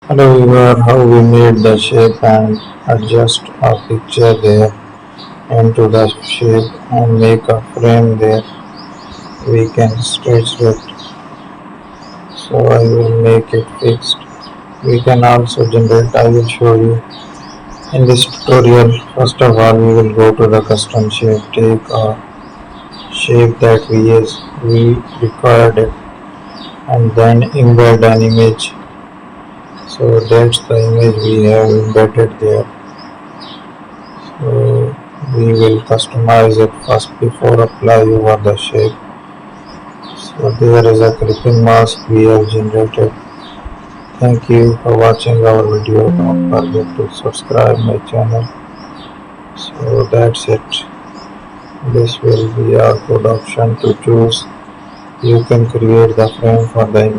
Hello viewer, how we made the shape and adjust a picture there into the shape and make a frame there. We can stretch it, so I will make it fixed. We can also generate, I will show you in this tutorial. First of all, we will go to the custom shape, take a shape that we required it, and then embed an image. So that's the image we have embedded there. So we will customize it first before apply over the shape. So there is a clipping mask we have generated. Thank you for watching our video. Don't forget to subscribe my channel. So that's it. This will be a good option to choose. You can create the frame for the image.